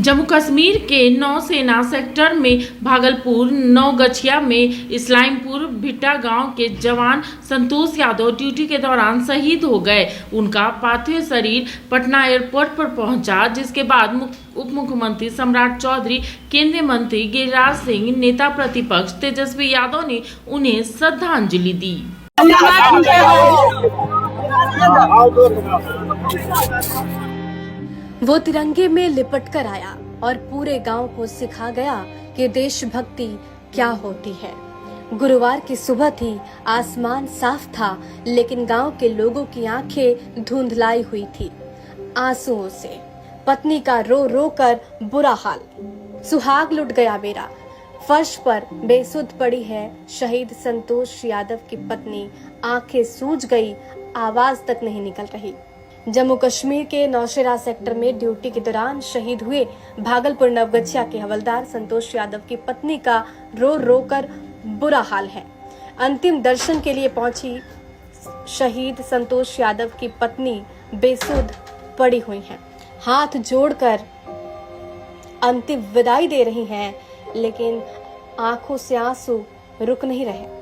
जम्मू कश्मीर के नौसेना सेक्टर में भागलपुर नौगछिया में इस्लामपुर भिट्टा गांव के जवान संतोष यादव ड्यूटी के दौरान शहीद हो गए। उनका पार्थिव शरीर पटना एयरपोर्ट पर पहुंचा, जिसके बाद उप मुख्यमंत्री सम्राट चौधरी, केंद्रीय मंत्री गिरिराज सिंह, नेता प्रतिपक्ष तेजस्वी यादव ने उन्हें श्रद्धांजलि दी। वो तिरंगे में लिपट कर आया और पूरे गांव को सिखा गया कि देशभक्ति क्या होती है। गुरुवार की सुबह थी, आसमान साफ था, लेकिन गांव के लोगों की आंखें धुंधलाई हुई थी आंसुओं से। पत्नी का रो रो कर बुरा हाल, सुहाग लुट गया मेरा। फर्श पर बेसुध पड़ी है शहीद संतोष यादव की पत्नी। आंखें सूज गई, आवाज तक नहीं निकल रही। जम्मू कश्मीर के नौशेरा सेक्टर में ड्यूटी के दौरान शहीद हुए भागलपुर नवगछिया के हवलदार संतोष यादव की पत्नी का रो रो कर बुरा हाल है। अंतिम दर्शन के लिए पहुंची शहीद संतोष यादव की पत्नी बेसुध पड़ी हुई हैं, हाथ जोड़कर अंतिम विदाई दे रही हैं, लेकिन आंखों से आंसू रुक नहीं रहे।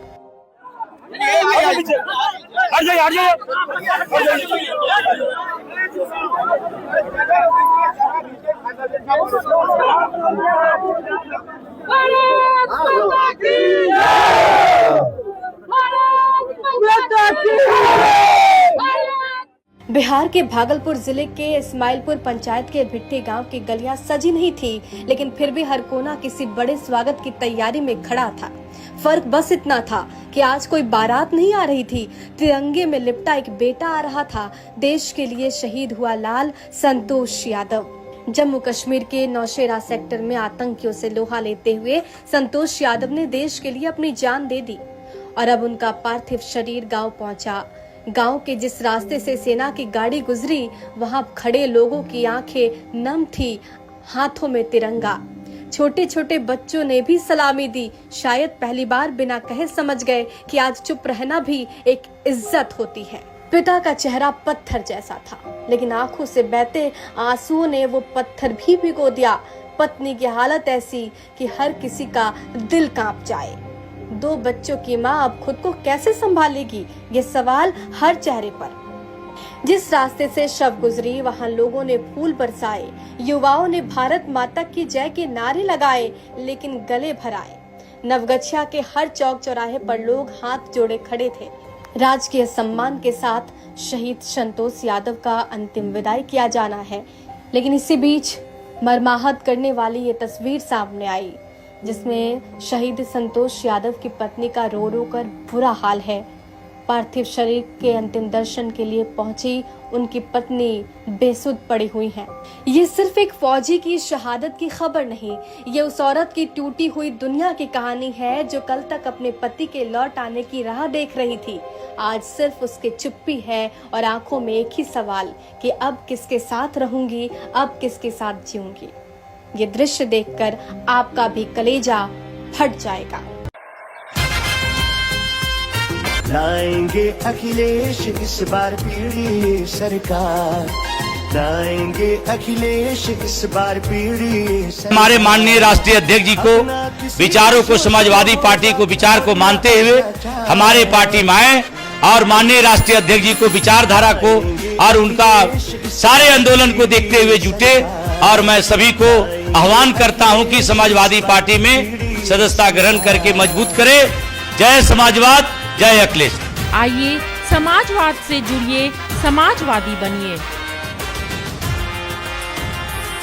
बिहार के भागलपुर जिले के इस्माइलपुर पंचायत के भिट्टे गांव की गलियां सजी नहीं थी, लेकिन फिर भी हर कोना किसी बड़े स्वागत की तैयारी में खड़ा था। फर्क बस इतना था कि आज कोई बारात नहीं आ रही थी, तिरंगे में लिपटा एक बेटा आ रहा था। देश के लिए शहीद हुआ लाल संतोष यादव। जम्मू कश्मीर के नौशेरा सेक्टर में आतंकियों से लोहा लेते हुए संतोष यादव ने देश के लिए अपनी जान दे दी और अब उनका पार्थिव शरीर गांव पहुंचा। गांव के जिस रास्ते से सेना की गाड़ी गुजरी, वहां खड़े लोगों की आंखें नम थी, हाथों में तिरंगा। छोटे छोटे बच्चों ने भी सलामी दी। शायद पहली बार बिना कहे समझ गए कि आज चुप रहना भी एक इज्जत होती है। पिता का चेहरा पत्थर जैसा था, लेकिन आंखों से बहते आंसुओं ने वो पत्थर भी भिगो दिया। पत्नी की हालत ऐसी कि हर किसी का दिल कांप जाए। 2 बच्चों की माँ अब खुद को कैसे संभालेगी, ये सवाल हर चेहरे पर। जिस रास्ते से शव गुजरी, वहाँ लोगों ने फूल बरसाए, युवाओं ने भारत माता की जय के नारे लगाए, लेकिन गले भराए। नवगछिया के हर चौक चौराहे पर लोग हाथ जोड़े खड़े थे। राजकीय सम्मान के साथ शहीद संतोष यादव का अंतिम विदाई किया जाना है, लेकिन इसी बीच मर्माहत करने वाली ये तस्वीर सामने आई, जिसमें शहीद संतोष यादव की पत्नी का रो रो कर बुरा हाल है। पार्थिव शरीर के अंतिम दर्शन के लिए पहुंची उनकी पत्नी बेसुध पड़ी हुई हैं। ये सिर्फ एक फौजी की शहादत की खबर नहीं, ये उस औरत की टूटी हुई दुनिया की कहानी है जो कल तक अपने पति के लौट आने की राह देख रही थी। आज सिर्फ उसकी चुप्पी है और आंखों में एक ही सवाल कि अब किसके साथ रहूंगी, अब किसके साथ जीऊंगी। ये दृश्य देखकर आपका भी कलेजा फट जाएगा। लाएंगे अखिलेश इस बार पीढ़ी सरकार, लाएंगे अखिलेश इस बार पीढ़ी सरकार। हमारे माननीय राष्ट्रीय अध्यक्ष जी को विचारों को, समाजवादी पार्टी को विचार को मानते हुए हमारे पार्टी में आए और माननीय राष्ट्रीय अध्यक्ष जी को विचारधारा को और उनका सारे आंदोलन को देखते हुए जुटे। और मैं सभी को आह्वान करता हूं कि समाजवादी पार्टी में सदस्यता ग्रहण करके मजबूत करें। जय समाजवाद, जय अखिलेश। आइए समाजवाद से जुड़िए, समाजवादी बनिए।